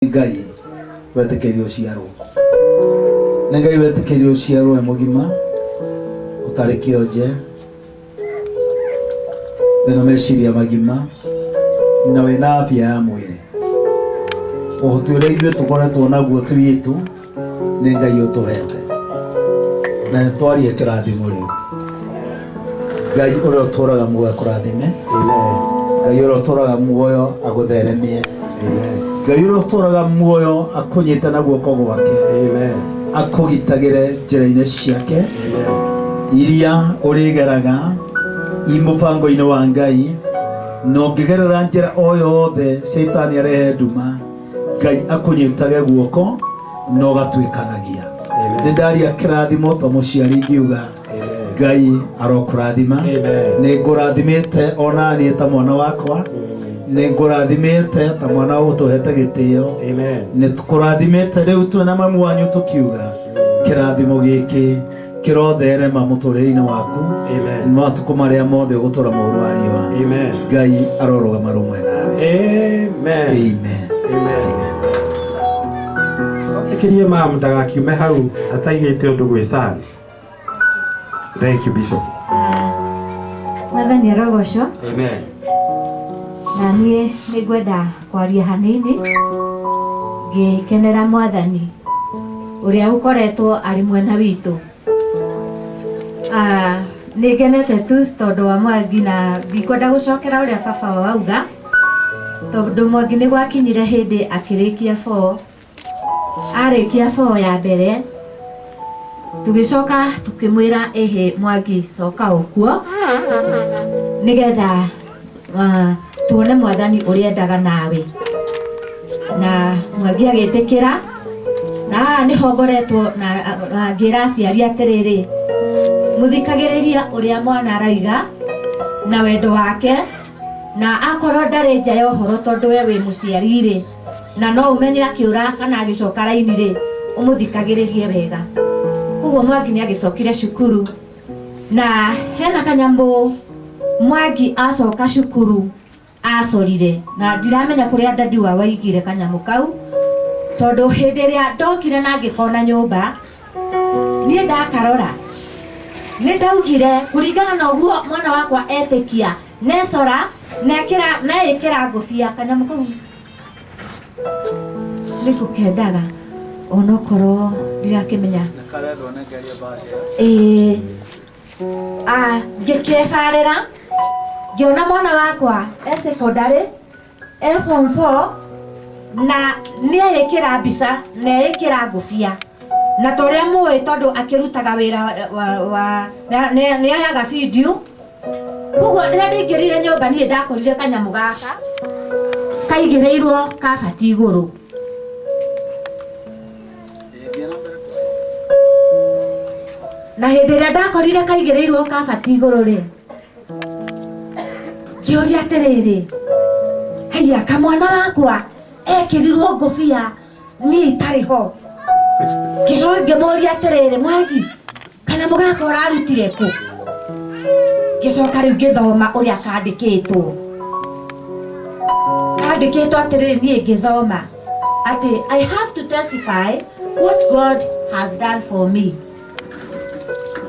Ngai wetekerio ciaro na Ngai wetekerio ciaro e mugima utari kionje wena meciria magima na wena afya ya mwiri uhuti uria ithuĩ tukoretwo naguo ti witu ni Ngai utuhete na twarie kirathimo riu Ngai uria uturaga muoyo akurathime Ngai uria uturaga muoyo agutheremie Ngai uria uturaga muoyo akunyita na guoko gwake akugitagire njira-ini ciake iria urigeraga imubango-ini wa Ngai no ngigerera njira o yothe Shaitani arehe nduma Ngai akunyitage guoko no gatwikanagia ni ndaria kirathimo to muciari ngiuga Ngai arokurathima ni ngurathimite ona ni ta mwana wakwa ni ngurathimite ta mwana utuhete gitio ni tukurathimite riu twina mamu wanyu tukiuga kirathimo giki kirotherema muturire-ini waku matuku maria mothe ugutura mauru ariwa Ngai arorogama rumwe nawe amen. Kirie mamu ndagakiume hau ataigite undu gwicana. Thank you Bishop. Mwathani arogocwo. Amen. Na niĩ nĩngwenda kwaria hanini ngĩkenera Mwathani ũrĩa ũkoretwo arĩ mwena witũ. Nĩngenete tu tondũ wa Mwangi na ndikwenda gũcokera ũrĩa baba wauga tondũ Mwangi nĩ gwakinyire hĩndĩ akĩrĩkia 4 arĩkia 4 ya mbere tũgĩcoka tũkĩmwĩra ehe Mwangi coka ũkuo nĩgetha tuone Mwathani ũrĩa endaga nawe na Mwangi agĩtĩkĩra na nĩho ngoretwo na ngĩra aciari atĩrĩrĩ mũthikagĩrĩria ũrĩa mwana araiga na wendo wake na akorwo ndarĩ nja ya ũhoro tondũ we wĩ mũciari-rĩ na no ũmenye akĩũra kana agĩcoka raini-rĩ ũmũthikagĩrĩrie wega. Koguo Mwangi nĩ agĩcokire cukuru na hena kanyamũ Mwangi acoka cukuru acorire na ndiramenya kũrĩa dadi wa waigire kanyamũ kau tondũ hĩndĩ ĩrĩa ndokire na ngĩkona nyũmba niĩ ndakarora nĩ ndaugire kũringana na ũguo mwana wakwa etĩkia necora neĩkĩra ngũbia kanyamũ kau nĩ ngũkendaga onokorwo ndirakĩmenya ngĩkĩbarĩra ngĩona mwana wakwa secondary form 4 na nĩekĩra mbica na ekĩra ngũbia na torĩa mũĩ tondũ akĩrutaga wĩra wa nĩoyaga video. Koguo rĩrĩa ndaingĩrire nyũmba niĩ ndakorire kanyamũ gaka kaigĩrĩirwo kabati igũrũ na hĩndĩ ĩrĩa ndakorire kaigĩrĩirwo kabati igũrũ-rĩ ngĩũria atĩrĩrĩ haiya kamwana wakwa ekĩrirwo ngũbia niĩ itarĩ ho ngĩmũria atĩrĩrĩ Mwangi kanyamũ gaka ũrarutire kũ ngĩcoka rĩu ngĩthoma ũrĩa kandĩkĩtwo atĩrĩrĩ niĩ ngĩthoma atĩ I have to testify what God has done for me.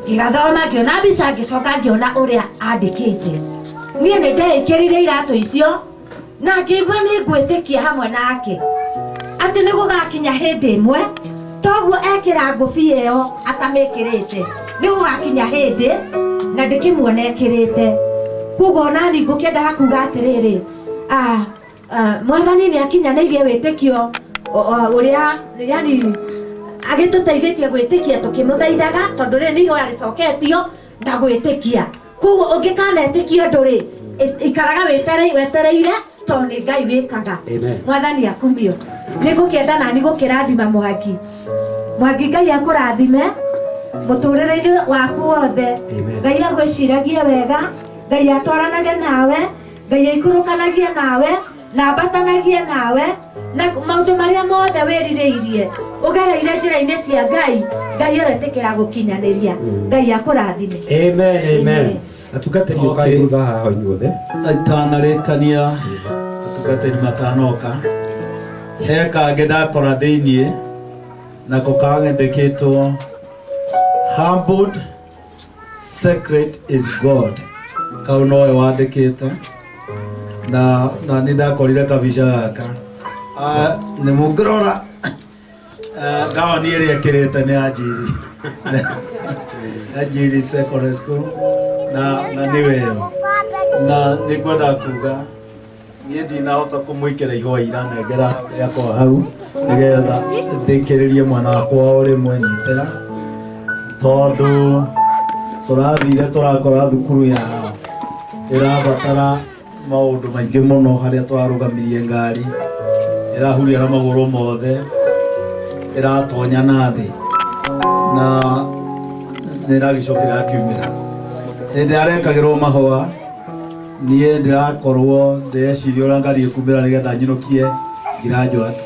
Ngĩgathoma ngĩona mbica ngĩcoka ngĩona ũrĩa andĩkĩte niĩ nĩ ndeĩkĩrire iratũ icio na ngĩigua nĩ ngwĩtĩkia hamwe nake atĩ nĩ gũgakinya hĩndĩ ĩmwe toguo ekĩra ngũbia ĩyo atamĩkĩrĩte nĩ gũgakinya hĩndĩ na ndĩkĩmuona ekĩrĩte. Koguo nani ngũkĩendaga kuga atĩrĩrĩ Mwathani nĩ akinyanĩirie wĩtĩkio ũrĩa yani agĩtũteithĩtie gwĩtĩkia tũkĩmũthaithaga tondũ rĩrĩ nĩ ihoya rĩcoketio na gwĩtĩkia. Koguo ũngĩkanetĩkia ũndũ-rĩ ikaraga wetereire tondũ nĩ Ngai wĩkaga. Mwathani akumio nĩ ngũkĩenda nani gũkĩrathima Mwangi Ngai akũrathime mũtũrĩre-inĩ waku wothe. Ngai agwĩciragie wega, Ngai atwaranage nawe, Ngai aikũrũkanagie nawe na ambatanagie nawe na maũndũ marĩa mothe wĩrirĩirie ũgereire njĩra-inĩ cia Ngai ũretĩkĩra gũkinyanĩria. Ngai akũrathime. Amen. Atungatĩri ũkaigua haha inyuothe itanarĩkania atungatĩri matanoka he kangä ndakora thä-inä nako kagendeketwo humbled secret is God. Kau nowe wandĩkĩte na nĩ ndakorire kabica gaka nĩ mũngĩrora gaoni ĩrĩa ĩkĩrĩte nĩ Anjiri Anjiri Secondary School na nĩ weo na nĩ ngwenda kuga niĩ ndinahota kũmwĩkĩra ihũa iranengera rĩakwa hau nĩgetha ndĩkĩrĩrie mwana wakwa ũrĩ mwenyitĩra tondũ tũrathire tũrakora thukuru yao ĩrabatara maũndũ maingĩ mũno harĩa twarũgamirie ngari ĩrahuria na magũrũ mothe ĩratonya na thĩ na nĩragĩcokera akiumĩra hĩndĩ arekagĩrwo mahũa niĩ ndĩrakorwo ndĩreciria ũrĩa ngari ĩkumĩra nĩgetha nyinũkie graduate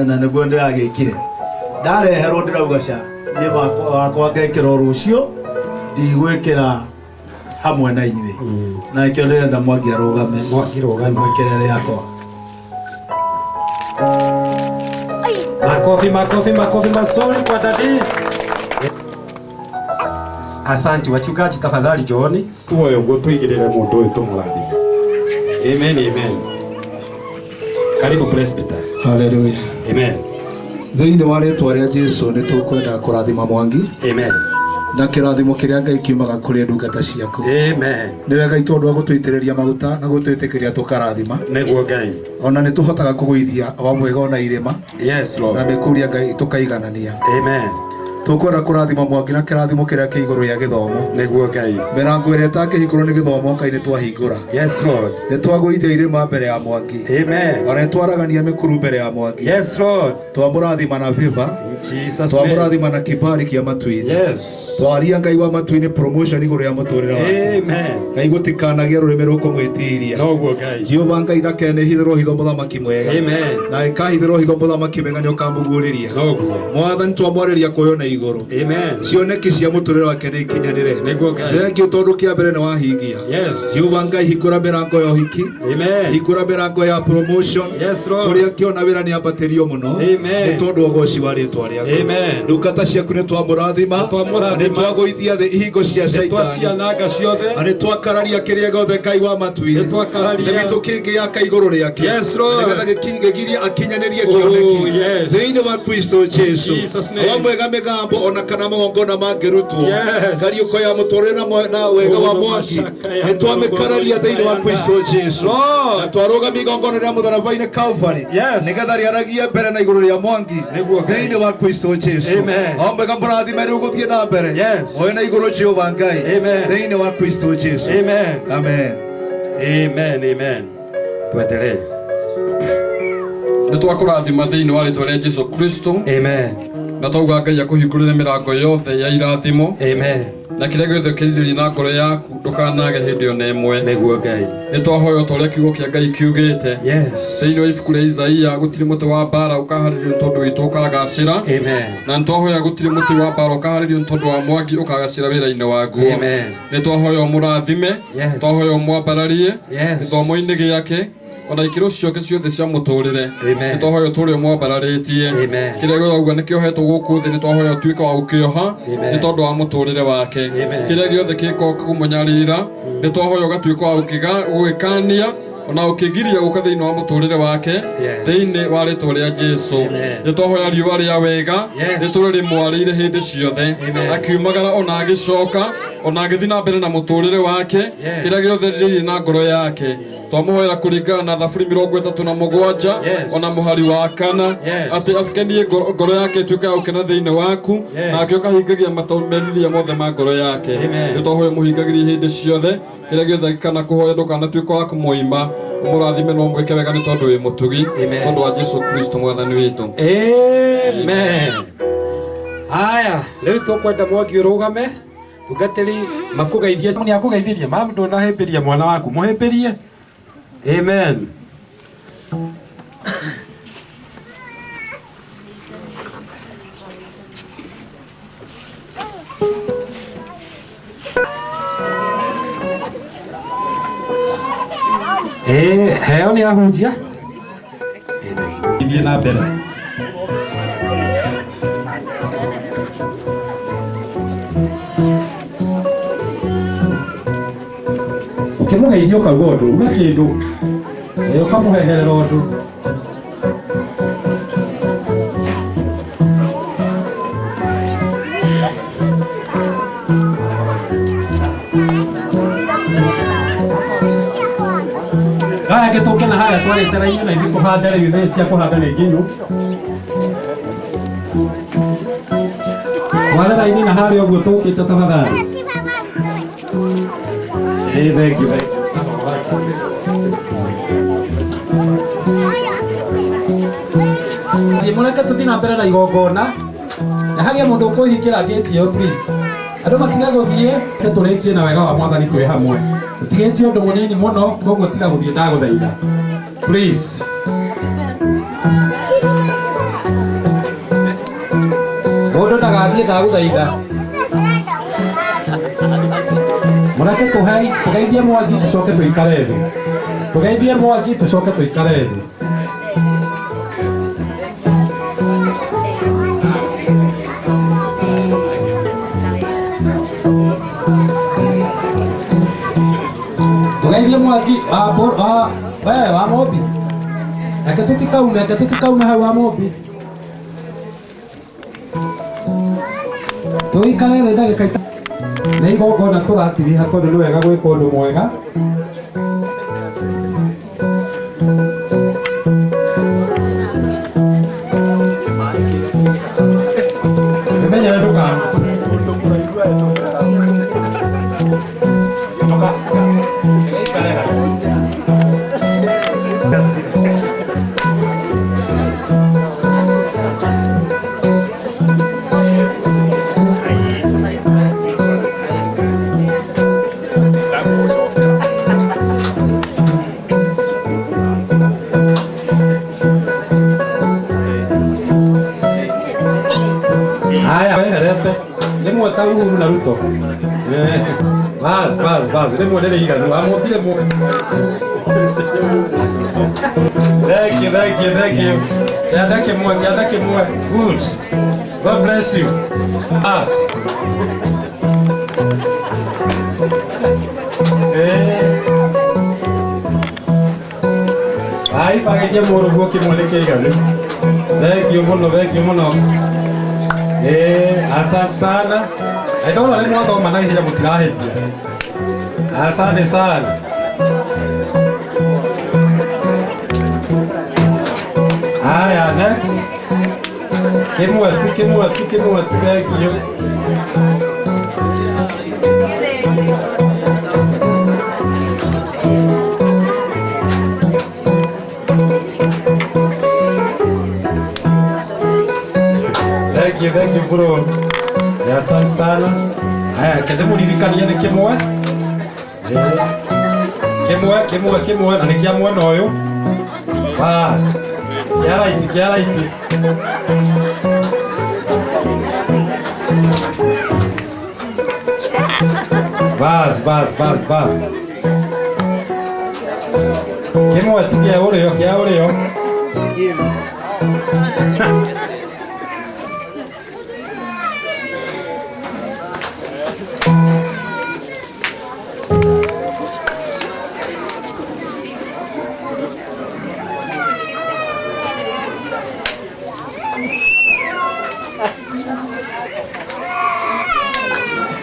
na nĩguo ndĩragĩkire ndareherwo ndĩrauga ca niĩ wakwa ngekĩra rũciũ ndigwĩkĩra hamwe na inyuĩ na ikĩo ndĩrenda Mwangi arũgame mwĩkĩre rĩakwa. Makofi mazuri kwa dadi. Asante wachungaji, tafadhali John tuoye uguo tuigirire mundu uyu tumurathime. Amen. Karibu presbyter. Hallelujah. Amen. Thĩinĩ wa rĩĩtwa rĩa Jesũ nĩ tũkwenda kũrathima Mwangi. Amen. Na kĩrathimo kĩrĩa Ngai kiumaga kũrĩ ndungata ciaku. Amen. Nĩwe Ngai tondũ wa gũtũitĩrĩria maguta na gũtwĩtĩkĩria tũkarathima. Nĩguo Ngai. Ona nĩ tũhotaga kũgũithia wa mwega ona irĩma. Yes Lord. Na mĩkũria Ngai tũkaiganania. Amen. Tũkwenda kũrathima Mwangi na kĩrathimo kĩrĩa kĩ igũrũ rĩa gĩthomo. Nĩguo Ngai. Mĩrango ĩrĩa ĩtakĩhingũrwo nĩ gĩthomo Ngai nĩ twahingũra. Yes Lord. Nĩ twagũithia irĩma mbere ya Mwangi. Amen. Ona twaragania mĩkuru mbere ya Mwangi. Yes Lord. Twamũrathima na favor. Jesus. Twamũrathima na kibali kĩa matu-inĩ. Yes. Twaria Ngai wa matu-inĩ promotion igũrũ rĩa mũtũrĩre wake. Amen. Ngai gũtikanagia rũrĩmĩ rũkũmwĩtiria. Noguo Ngai. Jehova Ngai ndakenehithĩrwo hitho mũthamaki mwega. Amen. Na ĩkahithĩrwo hitho mũthamaki mwega nĩ ũkamũguũrĩria. Noguo. Mwathani twamwarĩria kũywo na igũrũ. Amen. Cioneki cia mũtũrĩre wake nĩ ikinyanĩre. Nĩguo Ngai. Thengiũ tondũ kĩa mbere nĩ wahingia. Yes. Jehova Ngai hingũra mĩrango ya ũhiki. Amen. Hingũra mĩrango ya promotion. Yes Lord. Kũrĩa kĩona wĩra nĩ ambatĩrio mũno. Amen. Nĩ tondũ wa ũgooci wa rĩĩtwa rĩaku. Amen. Ndungata ciaku nĩ twamũrathima. Nĩ twagũithia thĩ ihingo cia Shaitani. Twasianaga ciothe. Nĩ twakararia kĩrĩa gĩothe Ngai wa matu-inĩ. Nĩ twakararia. Gĩtũ kĩngĩaka igũrũ rĩake. Yes Lord. Nĩgetha gĩkinyĩrie akinyanĩrie kĩoneki. Yes. Thĩinĩ wa Kristo Jesu. Jesus name. Wa mwega mĩgambo ona kana magongona mangĩrutwo. Yes. Ngariũko ya mũtũrĩre na wega wa Mwangi. Nĩ twamĩkararia thĩinĩ wa Kristo Jesu. Na twarũgamia igongona rĩa mũtharaba-inĩ Calvary. Yes. Nĩgetha rĩaragie mbere na igũrũ rĩa Mwangi. Thĩinĩ wa Kristo Jesu. Amen. Wa mwega mũrathime rĩu gũthiĩ na mbere. Yes. Oe na igũrũ Jehova Ngai. Amen. Thĩinĩ wa Kristo Jesu. Amen. Amen. Amen. Tuendelee. Nĩ twakũrathima thĩinĩ wa rĩĩtwa rĩa Jesũ Kristo. Amen. Na twauga Ngai akũhingũrĩre mĩrango yothe ya irathimo. Amen. Na kĩrĩa gĩothe kĩrirĩria na ngoro yaku ndũkanage hĩndĩ ona ĩmwe. Nĩguo Ngai. Nĩ twahoya o ta ũrĩa kiugo kĩa Ngai kiugĩte. Yes. Thĩinĩ wa ibuku rĩa Isaia gũtirĩ mũtĩ wa mbara ũkaharĩrio nĩ tondũ witũ ũkagacĩra. Amen. Na nĩ twahoya gũtirĩ mũtĩ wa mbara ũkaharĩrio nĩ tondũ wa Mwangi ũkagacĩra wĩra-inĩ waguo. Amen. Nĩ twahoya ũmũrathime. Yes. Twahoya ũmwambararie. Yes. Gĩthomo-inĩ gĩake ona ikĩro ciake ciothe cia mũtũrĩre. Amen. Nĩ twahoya ũtũũre ũmwambararĩtie. Amen. Kĩrĩa gĩothe auga nĩ kĩohetwo gũkũ thĩ nĩ twahoya ũtuĩke wa gũkĩoha Amen. nĩ tondũ wa mũtũrĩre wake. Amen. Kĩrĩa gĩothe gĩko kũmũnyarira nĩ twahoya ũgatuĩka wa gũgĩkania ona ũkĩgiria gũka thĩinĩ wa mũtũrĩre wake. Yes. Thĩinĩ wa rĩĩtwa rĩa Jesũ. Amen. Nĩ twahoya riũa rĩa wega Yes. rĩtũũre rĩmwarĩire hĩndĩ ciothe. Amen. Akiumagara ona agĩcoka ona agĩthiĩ na mbere na mũtũrĩre wake. Yes. Kĩrĩa gĩothe rĩrĩ na ngoro yake twamũhoera kũringana na Thaburi 37 Yes. ona mũhari wa 4 Yes. atĩ akenie ngoro yake ĩtuĩke ya gũkena thĩinĩ waku. Yes. Nake ũkahingagia merirĩria mothe ma ngoro yake. Amen. Nĩ twahoya mũhingagĩrie hĩndĩ ciothe kĩrĩa gĩothe kana kũhoya ndũkanatuĩka wa kũmũima. Mũrathime no mwĩke wega nĩ tondũ wĩ mũtugi. Amen. Tondũ wa Jesũ Kristo mwathani witũ. Amen. Haya, leo tũkwenda Mwangi ũrũgame tungatĩri makũgeithie. Nĩ akũgeithirie mamu ndũnahĩmbĩria mwana waku mũhĩmbĩrie. Amen. Heo nĩ ahunjia. Amen. tuthie na mbere. Ukimugeithia ukauga undu uga kindu ukamuheherera undu. Haya gituke na haya twaretera na ithu kuhanda riu thee cia kuhanda ringi nyu warera ini na haria uguo tukite tafadhali. Thank you. Mureke tuthi na mbere na igongona na hagia mundu ukuhingĩra gate iyo please. Andu matiga guthie turikie na wega wa Mwathani twi hamwe. Utigĩtie ũndũ mũnini mũno koguo tiga gũthiĩ ndagũthaitha. Please. Mũndũ ndagathiĩ ndagũthaitha. Mureke tugeithie Mwangi tucoke tuikare thĩ. Tugeithie Mwangi tucoke tuikare thĩ. Tugeithie Mwangi wa Mobi. Eke tutikaume hau wa Mobi. Tuikare thĩ ndagĩka itano. Nĩ igongona tũratiriha tondũ nĩ wega gwĩka ũndũ mwega. Nĩmenyere Uhuru na Ruto. Bas. Rimwe nĩ rĩiganu. Amũmbire mũ. Thank you. Kianda kĩmwe. Good. God bless you. Bas. Ai, pagaithie mũrũguo kĩmwe nĩ kĩiganu. Thank you mũno. Asante sana. Ndio wale mwathoma na ihenya mutirahethia. Asante sana. Haya, next. Kimwe tu thank you. Thank you bro. Asante sana. Haya, kende muririkania nĩ kĩmwe. Kĩmwe na nĩ kĩa mwena ũyũ. Bas. Kia raiti. Bas. Kĩmwe tu kia ũrĩo.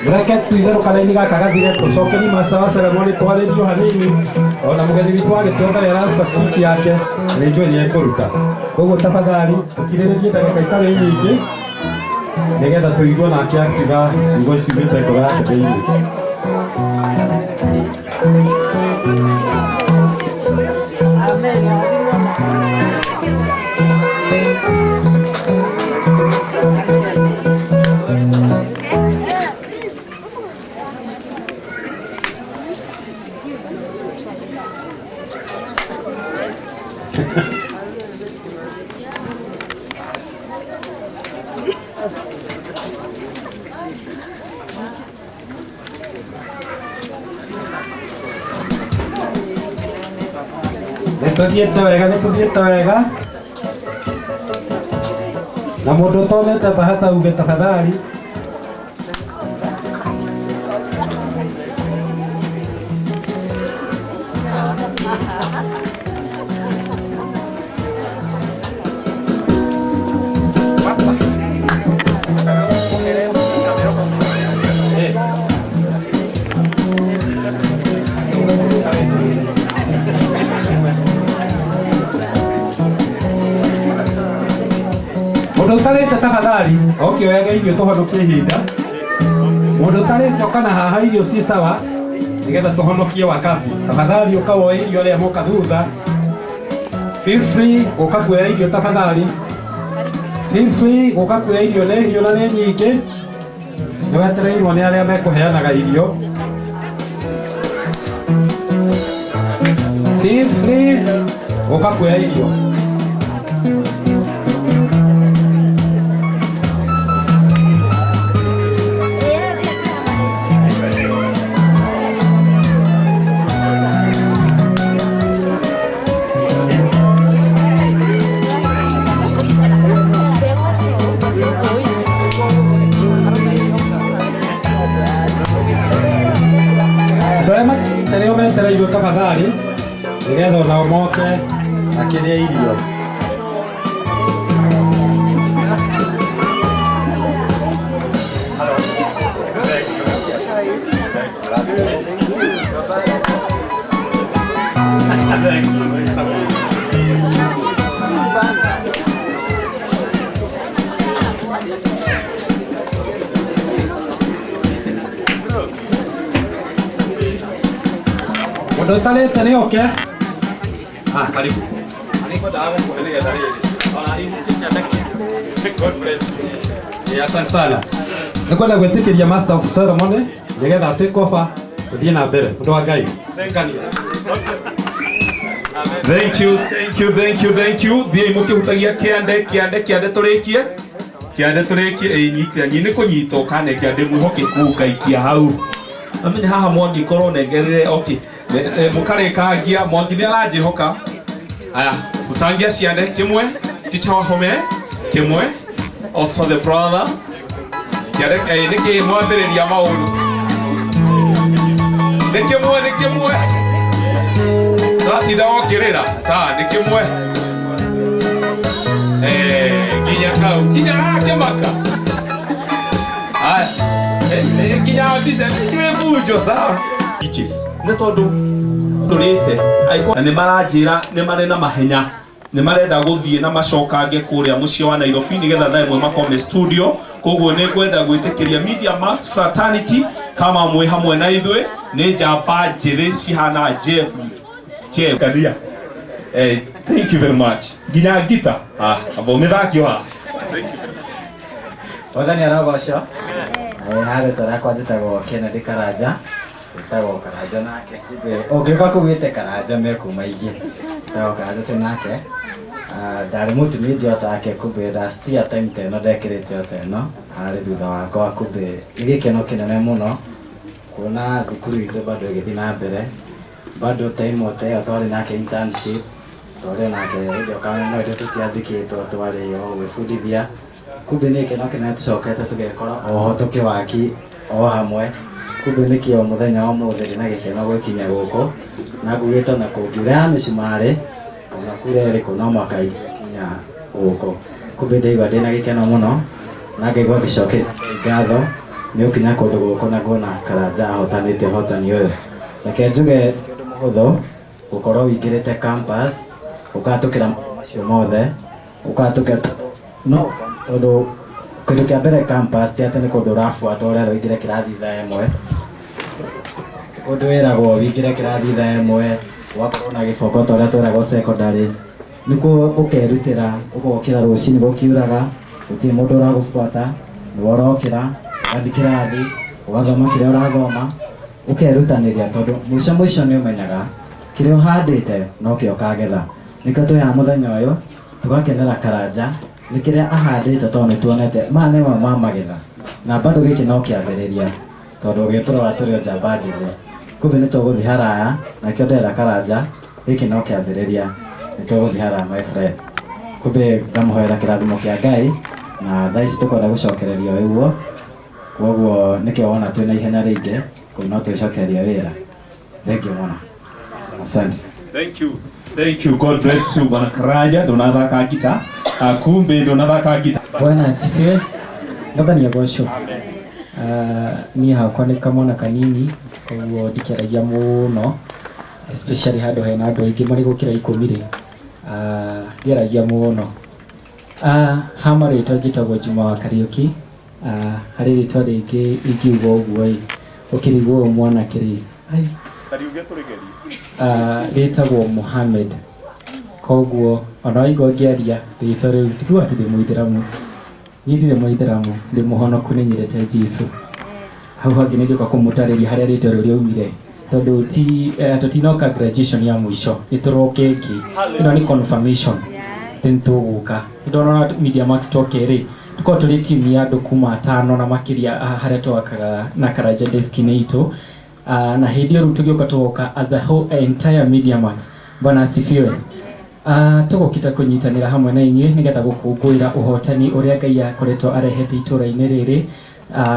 Reke tuitherũkane-inĩ gaka gathire tũcoke ni master wa ceremony twarĩrio hanini ona mũgeni witũ agĩtwenda rĩra aruta speech yake na ithuĩ nĩ ekũruta. Koguo tafadhali tukirĩrĩrie ndagĩka itarĩ nyingĩ nĩgetha tũigue nake akiuga ciugo ciumĩte ngoro yake thĩinĩ. Nĩ tũthiĩte wega Na mũndũ ũtonete bahasa uge tafadhali. Mũndũ ũtarĩte tafadhali, okĩoyaga irio tũhonokie ihinda. Mũndũ ũtarĩte ũkana haha irio ci sawa, nĩgetha tũhonokie wakati. Tafadhali ũkawoya irio rĩa moka thutha. Feel free gũka kuoya irio tafadhali. Feel free gũka kuoya irio nĩ hiũ na nĩ nyingĩ. Nĩwetereirwo nĩ arĩa mekũheanaga irio. Feel free gũka kuoya irio. Teneo metereirwo tafadhali nĩgetha onao moke makĩrĩe irio. Mũndũ ũtarĩte nĩ oke. Karibu. Asante sana. Nĩkwenda gwĩtĩkĩria Master of Ceremony nĩgetha take over gũthiĩ na mbere. Mũndũ wa Ngai. Thank you. Thiĩ mũkĩhutagia kĩande tũrĩkie. Kĩande tũrĩkie nyinyi nĩ kũnyita ũkanekia ndĩ mwĩhokeku ngaikia hau. Amenya haha mwangikorwo nengerere okay. Mũkarĩkangia mwangi nĩ aranjĩhoka. Aya, utangia ciande kimwe, teacher Wahome kimwe, also the brother. Kĩande nĩkĩ mwambĩrĩria maũndũ. Nĩ kimwe. Satinda wokĩrĩra, sawa nĩ kimwe. Nginya kau, nginya kĩmaka. Aya, nginya mbica nĩ bunjo sawa. Ichis. Nĩ tondũ ndũrĩte na nĩ maranjĩra nĩ marĩ na mahenya, nĩ marenda gũthiĩ na macokange kũrĩa mũciĩ wa Nairobi nĩgetha thaa ĩmwe makome studio. Koguo nĩ ngwenda gwĩtĩkĩria Media Max Fraternity kama mwĩ hamwe na ithuĩ nĩ njamba njĩthĩ cihana Jeff Kadia. Thank you very much. Nginya ngita abo mĩthaki wa Wathani aragoco. Harĩ tũrakwa njĩtagwo Kennedy Karanja. Tagwo Karanja nake. Ũngĩũka kũgĩte Karanja mekuma ingĩ. Tagwo Karanja nake. Ndarĩ multimedia take kumbe last year time teno ndekĩrĩte oteno. Harĩ thutha wakwa kumbe gĩkeno kĩnene mũno. Kuona thukuru itũ bado ĩgĩthiĩ na mbere. Bado time ote atwarĩ nake internship. Twarĩ nake ndoka no tũtiandĩkĩtwo twarĩ o gwĩbundithia. Kumbe nĩ gĩkeno kĩnene tũcokete tũgekora oho tũkĩwaki o hamwe. Kumbe nĩkĩo mũthenya wa mũthĩ ndĩ na gĩkeno gwĩkinya gũkũ na ngugĩte na kũngiura mĩcumarĩ ona kũrĩa ĩrĩkũ no mwaka ikinya gũkũ. Kumbe ndaigua ndĩ na gĩkeno mũno na ngaigua ngĩcokia ngatho nĩ gũkinya kũndũ gũkũ na nguona Karanja ahotanĩte ũhotani ũyũ. Reke njuge mũhũthũ gũkorwo wĩingĩrĩte campus ũkatũkĩra macio mothe ũkatũkĩra no tondũ kĩndũ kĩa mbere campus ti atĩ nĩ kũndũ ũrabuata ũrĩa ũingĩre kĩrathi thaa ĩmwe. Kũndũ wĩragwo wĩingĩre kĩrathi thaa ĩmwe ũgakorwo na gĩboko ta ũrĩa twĩragwo secondary. Nĩkuo ũkerutĩra ũgokĩra rũcinĩ gũkiuraga gũtirĩ mũndũ ũragũbuata nĩwe ũrokĩra ũgathiĩ kĩrathi ũgathoma kĩrĩa ũrathoma ũkerutanĩria tondũ mũico nĩ ũmenyaga kĩrĩa ũhandĩte no kĩo ũkagetha. Nĩkĩo twĩhaha mũthenya ũyũ tũgakenera Karanja nĩ kĩrĩa ahandĩte tondũ nĩ tuonete maya nĩmo ma magetha na bado gĩkĩ no kĩambĩrĩria tondũ ũgĩtũrora tũrĩ o njamba njĩthĩ. Kumbe nĩ tũgũthiĩ haraya na kĩo ndĩrenda Karanja gĩkĩ no kĩambĩrĩria nĩ tũgũthiĩ haraya my friend. Kumbe ngamũhoera kĩrathimo kĩa Ngai na thaa ici tukwenda gucokereria wiguo koguo nikio wona twina ihenya ringi no twicokereria wira. Thank you mwana. Asante. Thank you. God bless you bwana Karaja. Donathaka gita. Kumbe donathaka gita. Bwana asifiwe. Ndogani ya gosho. Ni hakwa ni kamona kanini koguo ndikeragia muno, especially handu hena andu aingi mari gukira 10 ri. Ndiragia muno. Hama ritwa njitagwo Juma wa Kariuki. Hari ritwa ringi ingiuga uguo ukirigwo mwana kiri Kariuki turigeri ritagwo Muhammad. Koguo ona igo ngiaria ritwa riu tigwa ati ndi muithiramu, ndire muithiramu, ndi muhonoku ni nyirete Jesu. Hau hangi ni njuka kumutariria haria ritwa riu riumire tondu tutinoka graduation ya mwisho nituroke ki ino ni confirmation tintuguka ndona Media Max tokeri tuko tuli timu ya andu kuma 5 na makiria haria twakaga na Karaja Destinator na hidio rutugioka tuoka as a whole entire Media Max. Bwana asifiwe. Tugukita kunyitanira hamwe na inyuĩ nigetha gukungũĩra uhotani uria Ngai akoretwo arehete itũra-inĩ rĩrĩ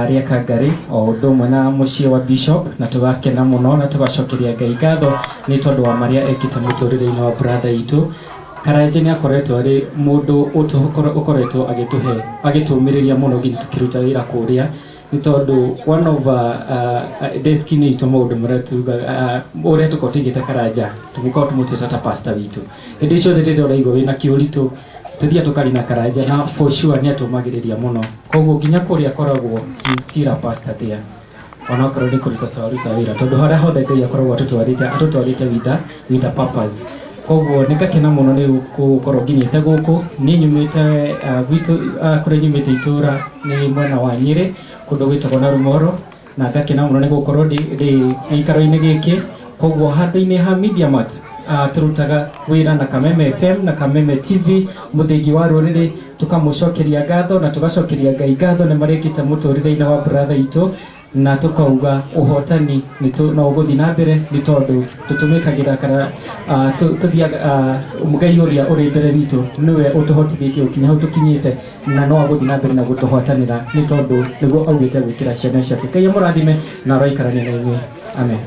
ria Kangari o ũndũ ũmwe na mũciĩ wa Bishop, na tugakena mũno na tugacokeria Ngai ngatho nĩ tondũ wa marĩa ekĩte mũtũrĩre-inĩ wa brother itũ. Karaja nĩ akoretwo arĩ mũndũ ũkoretwo agĩtũmĩrĩria mũno nginya tũkĩruta wĩra kũrĩa, nĩ tondũ one of destiny itũ maũndũ marĩa tugaga ũrĩa tũkotigĩte Karaja tũmũkorwo tũmũtĩte ta pastor witũ. Hĩndĩ ciothe rĩrĩa ũraigua wĩna kĩũritũ tuthia tukari na Karaja na for sure ni atumagiriria muno. Koguo nginya kuria koragwo he is still a pastor there. Ona korwo ni kuruta twaruta wira tondu haria hothe Ngai akoragwo atutwarite with a purpose. Koguo nikakena muno ni gukorwo nginyite guku ni nyumite gwitu kuria nyumite itura ni mwena wa Nyeri kundu gwitagwo na Rumoro, na ngakena muno ni gukorwo ndi ikaro-ini giki. Koguo handu-ini ha Media Max turutaga wira na Kameme FM na Kameme TV muthingi wa ruriri, tukamucokeria ngatho na tugacokeria Ngai ngatho ni marekite muturire-ini wa brother itu, na tukauga uhotani no uguthi na mbere ni tondu tutumikagira kana tuthiaga Ngai uria uri mbere witu niwe utuhotithitie ukinya hau tukinyite, na no aguthi na mbere na gutuhotanira ni tondu niguo augite gwikira ciana ciake. Ngai amurathime na roikarania na inyuĩ. Amen.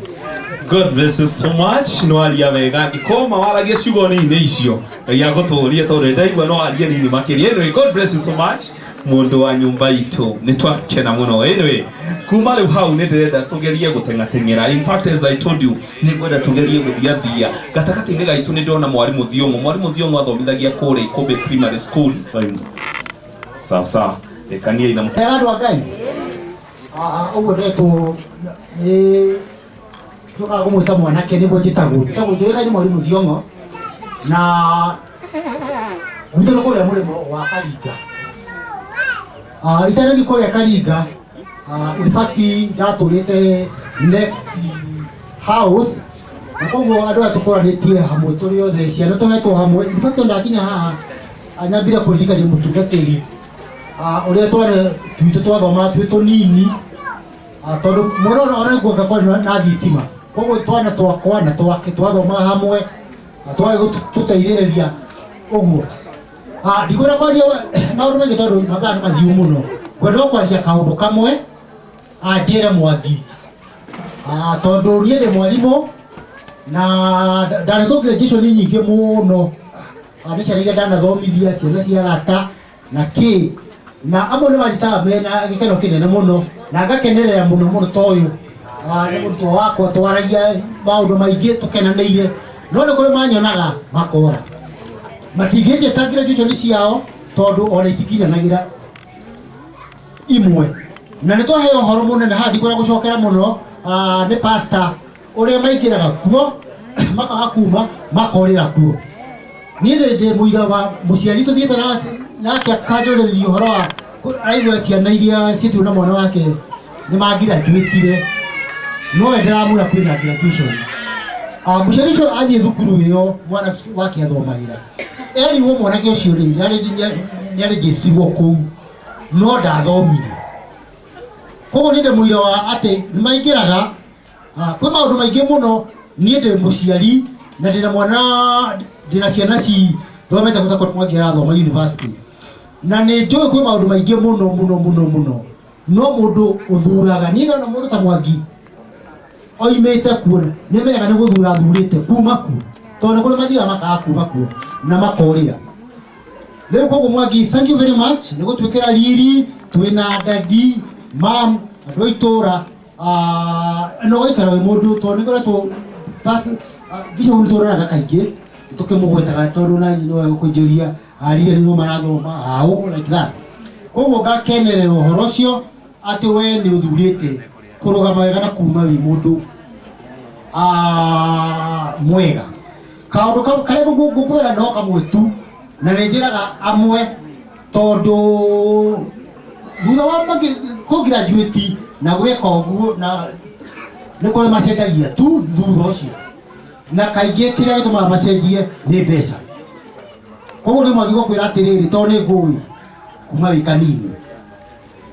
God bless you so much. No aria wega ngikoma waragia ciugo nini icio Ngai aguturie tondu ndaigua no aria nini makiria. Anyway, God bless you so much mundu wa nyumba itu ni twakena muno. Anyway, kuma riu hau ni ndirenda tugerie gutengatengera. In fact, as I told you, ni ngwenda tugerie guthiathia gatakati-ini gaitu. ni ndona mwarimu Thiongo athomithagia kuri Ikombe Primary School. Sawa ekania ina andu a Ngai uguo ndetu ni tuka kumwita mwanake niguo njitagwo nĩ mwarimu Thiongo, na mutano kuria murimo wa Karinga itarathi kuria Karinga. In fact ndaturite next house, na koguo andu atukoranitie hamwe turi othe ciana tuhetwo hamwe. In fact ndakinya haha anyambire kuririkania mutungatiri uria tware twitu twathoma twi tunini tondu mwana ona nguo ngakora na thitima. Koguo twana twakwa na twake twathoma hamwe twage tuteithĩrĩria uguo. Ndikwenda kwaria maũndũ maingĩ tondu mathaa nĩ mathiu mũno. Ngwenda kwaria kaũndũ kamwe njĩre Mwangi tondu niĩ ndĩ mwarimũ na ndarĩtwo graduation nyingĩ mũno. Nĩ ciana iria ndanathomithia, ciana cia arata na kĩ, na amwe nĩ manjitaga mena gĩkeno kĩnene mũno na ngakenerera mũno ta ũyũ. Nĩ mũrutwo wakwa twaragia maũndũ maingĩ tũkenanĩire, no nĩ kũrĩ manyonaga makora matingĩnjĩta graduation ciao tondu ona itikinyanagĩra imwe, na nĩ twaheo ũhoro mũnene haha ndikwenda gũcokera mũno. Nĩ pastor ũrĩa maingĩraga kuo makaga kuma makorĩra kuo. Niĩ ndĩ mũira wa mũciari tũthiĩte nake akanjũrĩria ũhoro wa aigua ciana iria ciĩtwo na mwana wake nĩ mangiraduĩtire, no we ndiramwĩra kwĩna graduation. Mũciari ũcio athiĩ thukuru ĩyo mwana wake athomagĩra, erirwo mwanake ũcio rĩ nĩarĩnjĩcitirwo kũu no ndathomire. Koguo nĩ ndĩ mũira wa atĩ nĩ maingĩraga. Kwĩ maũndũ maingĩ mũno. Niĩ ndĩ mũciari na ndĩna mwana, ndĩna ciana thomete gũtakwo Mwangi arathoma university, na nä njå kwä maå ndå maingä må no no må ndå å thuraga niä na må ndå ta Mwangi oimä te kuo nä menyaga nä gå thura thurä te kuma kuo tondå kå rä mathiaga makaga kuma kuo na makorä ra rä u koguo Mwangi thank you very much nä gå tuä kä ra riri twä na dadi mam andå a itå ra no gaikara wä må ndå tondå nä ngoretwo bica nä tå roraga kaingä tå kä må gwetaga tondå nani no gå kå njå ria arire nä marathoma like that koguo ngakenerera å horo å cio atä we nä å thurä te kå rå gama wega na kuma wä må ndå mwega kaå ndå karä gå kwä ra no kamwe tu na nä njä raga amwe tondå thutha wa kå graduate na gwä ka å guo na nä kå rä macenjagia tu thutha å cio na kaingä kä rä a gä tå maga macenjie nä mbeca koguo nä Mwangi gå kwä ra atä rä rä tondå nä ngå ä kuma wä kanini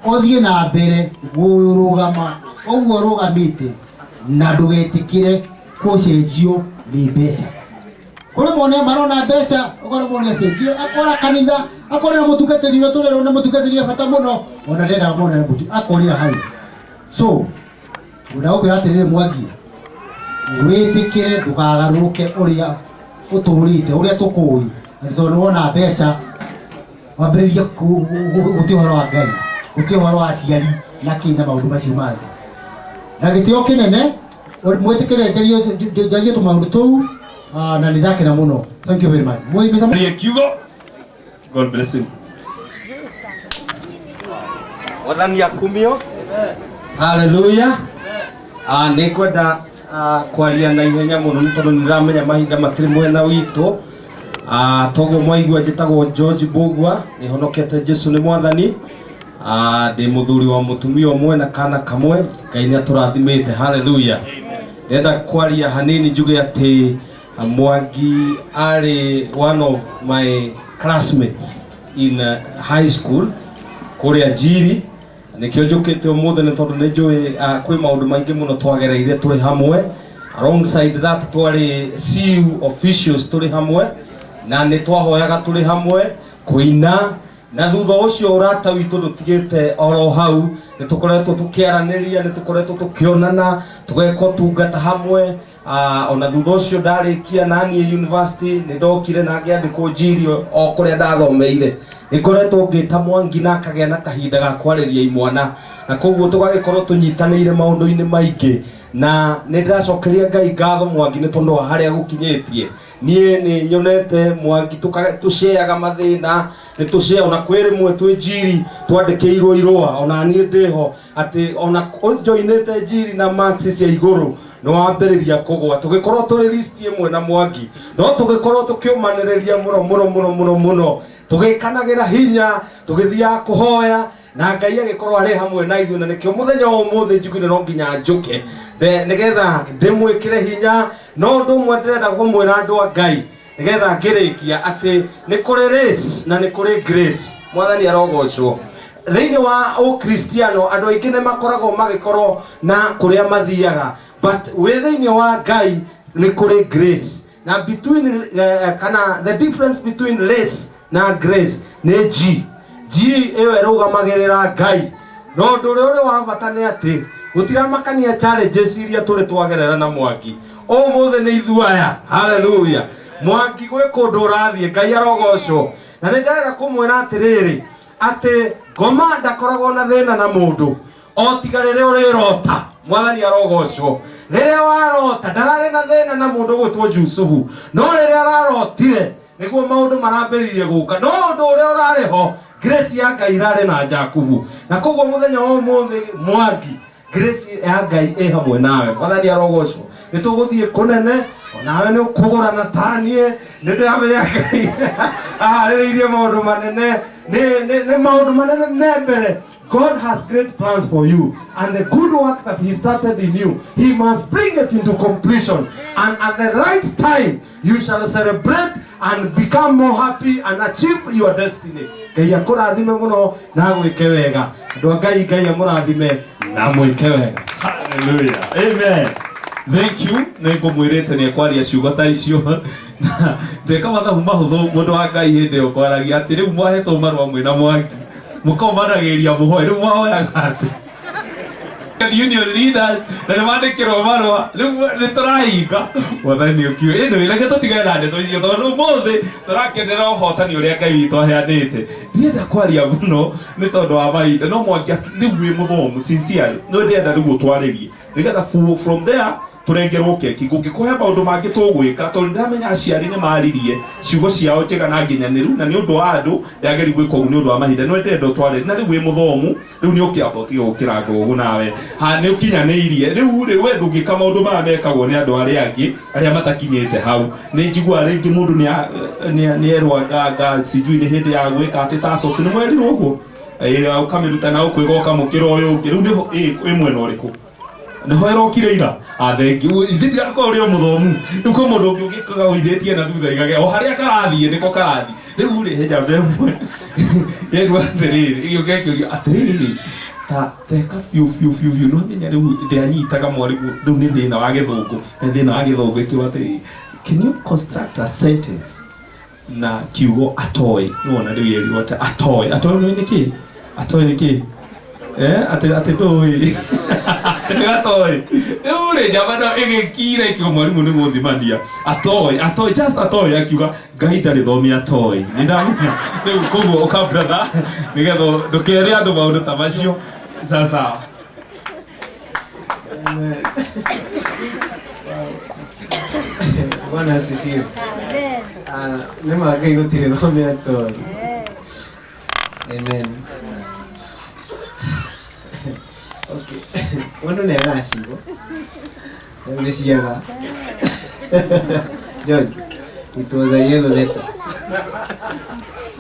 å thiä na mbere gå rå gama å guo rå gamä te na ndå getä kä re kå cenjio nä mbeca kå rä mone marona mbeca å korwo mone acenjie akora kanitha akorä ra må tungatä ri tå rerwo nä må tungatä ri bata må no ona ndendaga mone akorä ra hau so å ndagå kwä ra atä rä rä Mwangi wä tä kä re ndå kagarå ke å rä a å tå rä te å rä a tå kå ä tondå wona mbeca wambä rä rie gå tä å horo wa Ngai gå tä å horo wa aciari na kä na maå ndå macio mangä na gä tä o kä nene mwä tä kä re njarie tå maå ndå tå u na nä thakä na må no thank you very much kiugo God bless you wathani akumio haleluya nä ngwenda kwaria na ihenya må no nä tondå nä ramenya mahinda matirä mwena witå toguo mwaigua njĩtagwo George Mbugua nĩ honokete Jesu nĩ mwathani ndĩ mũthuri wa mũtumia ũmwe na kana kamwe Ngai nĩ atũrathimĩte haleluya ndĩrenda kwaria hanini njuge atĩ Mwangi arĩ one of my classmates in high school kũrĩa Njiri nĩkĩo njũkĩte ũmũthĩ nĩ tondũ nĩ njũĩ kwĩ maũndũ maingĩ mũno twagereire tũrĩ hamwe alongside that twarĩ CU officials tũrĩ hamwe na nĩ twahoyaga tũrĩ hamwe kũina na thutha ũcio ũrata witũ ndũtigĩte oro hau nĩ tũkoretwo tũkĩaranĩria nĩ tũkoretwo tũkĩonana tũgeka ũtungata hamwe ona thutha ũcio ndarĩkia naniĩ university nĩ ndokire na ngĩandĩkwo Njiri o kũrĩa ndathomeire nĩ ngoretwo ngĩta Mwangi na akagĩa na kahinda ga kwarĩria imwana na koguo tũgagĩkorwo tũnyitanĩire maũndũ-inĩ maingĩ na nĩ ndĩracokeria Ngai ngatho Mwangi nĩ tondũ wa harĩa gũkinyĩtie niĩ nĩ nyonete Mwangi tũceaga mathĩna nĩ tũcea ona kwĩ rĩmwe twĩ Njiri twandĩkĩirwo irũa ona niĩ ndĩho atĩ ona joinĩte Njiri na marks cia igũrũ nĩ wambĩrĩria kũgwa tũgĩkorwo tũrĩ list ĩmwe na Mwangi no tũgĩkorwo tũkĩũmanĩrĩria mũno tũgĩkanagĩra hinya tũgĩthiaga kũhoya na Ngai agĩkorwo arĩ hamwe na ithuĩ na nĩkĩo mũthenya wa ũmũthĩ njugire no nginya njũke nĩgetha ndĩmwĩkĩre hinya no ũndũ ũmwe ndĩrenda kũmwĩra andũ a Ngai nĩgetha ngĩrĩkia atĩ nĩ kũrĩ race na nĩ kũrĩ grace mwathani arogocwo thĩinĩ wa ũkristiano andũ aingĩ nĩ makoragwo magĩkorwo na kũrĩa mathiaga but wĩ thĩinĩ wa Ngai nĩ kũrĩ grace na between kana the difference between race na grace nĩ G ĩyo ĩrũgamagĩrĩra Ngai no ũndũ ũrĩa wa bata nĩ atĩ gũtiramakania challenges iria tũrĩ twagerera na Mwangi ũmũthĩ nĩ ithuaya haleluya Mwangi gwĩ kũndũ ũrathiĩ Ngai arogocwo na nĩ ndĩrenda kũmwĩra atĩrĩrĩ atĩ ngoma ndakoragwo na thĩna na mũndũ o tiga rĩrĩa ũrĩrota mwathani arogocwo rĩrĩa warota ndararĩ na thĩna na mũndũ gwĩtwo Jusufu no rĩrĩa ararotire nĩguo maũndũ marambĩrĩirie gũka no ũndũ ũrĩa ũrarĩ ho grace ya Ngai irarĩ na Jakubu na koguo mũthenya wa ũmũthĩ Mwangi grace ya Ngai ĩ hamwe nawe mwathani arogocwo nĩ tũgũthiĩ kũnene onawe nĩ ũkũgũra na taniĩ nĩ ndĩramenya Ngai aharĩrĩirie maũndũ manene nĩ maũndũ manene me mbere God has great plans for you and the good work that he started in you he must bring it into completion and at the right time you shall celebrate and become more happy and achieve your destiny Ngai akũrathime mũno na gwĩke wega andũ a Ngai amũrathime na mwĩke wega hallelujah amen thank you nä ngå mwä rä te nä ekwaria ciugo ta icio ndeka mathabu mahå må ndå wa Ngai hä ndä ä yo kwaragia atä rä u mwahetwo marua mwä na Mwangi må kaumanagä ria må hoe rä u mwahoyaga atä union leaders na nä mandä kä rwo marua rä u nä tå rahinga mwathani å kiuga ä nä reke tå tigana ndeto icio tondå rä u må thä tå rakenera å hotani å rä a Ngai witå aheanä te ndirenda kwaria må no nä tondå wa mahinda no Mwangi rä u wä må thomu sincerely no ndärenda rä u å twarä rie nä getha from there turengerwo keki ngũngĩkũhe maũndũ mangĩ tũgwĩka tondũ ndamenya aciari nĩ maririe ciugo ciao njega na nginyanĩru na nĩ ũndũ wa andũ yageri gwĩka ũguo nĩ ũndũ wa mahinda no ndenda ũtwarĩrie na rĩu wĩ mũthomu rĩu nĩ ũkĩamba ũtige gũkĩranga ũguo nawe nĩ ũkinyanĩirie rĩu we ndũngĩka maũndũ maya mekagwo nĩ andũ arĩa angĩ arĩa matakinyĩte hau nĩ njiguaga rĩngĩ mũndũ nĩ erwanga sijui nĩ hĩndĩ ya gwĩka atĩ tasos nĩ mwerirwo ũguo ũkamĩruta na ũkwĩga ũkamũkĩra ũyũ ũngĩ rĩu wĩ mwena ũrĩkũ nä ho ärokire ira athengi ithiä akorwo å rä o må thomu rä u kwä må ndå å ngä å gä kaga å ithä tie na thutha igage o harä a karathiä nä ko karathi rä u rä he njamba ĩmwe yerwo atä rä rä gä å kä rio atä rä rä ta teka biå no menya rä u ndä anyitaga mwarimå rä u nä thä na wa gä thå ngå na thä na wa gä thå ngå ä kä rwo atä rä can you construct a sentence na kiugo atoy nä wona rä u yerirwo atoy nä kä atoy nä kä ate ndoi ate gatoi ule jamana igikira ikio mwalimu ni guthimania atoi just atoi akiuga Ngai ndari thomi atoi ni ndamenya riu koguo uka brother nigetho ndukere andu maundu ta macio sasa Bwana asifiwe. Nema Ngai gutire thomi atoi. Amen. Okay. Wano ne gashigo. Nisiyaga. George, it was a yellow letter.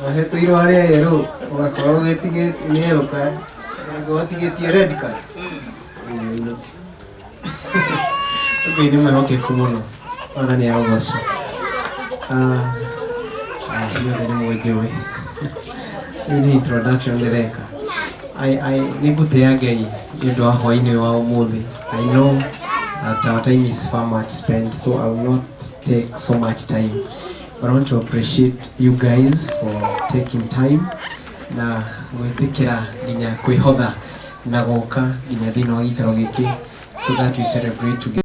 Waheto iro aria yero, ugakorwo getige ni yellow card, ugatige red card. Okay, ni mwe kumuno. Wana ni ao baso. Hiyo ni mwejewe. Ni introduction ndireka. Nigutea Ngai nĩũndũ wa hwaĩ-inĩ wa ũmũthĩ. I know that our time is far much spent, so I will not take so much time, but I want to appreciate you guys for taking time na gwĩtĩkĩra nginya kwĩhotha na gũka nginya thĩinĩ wa gĩikaro gĩkĩ so that we celebrate together.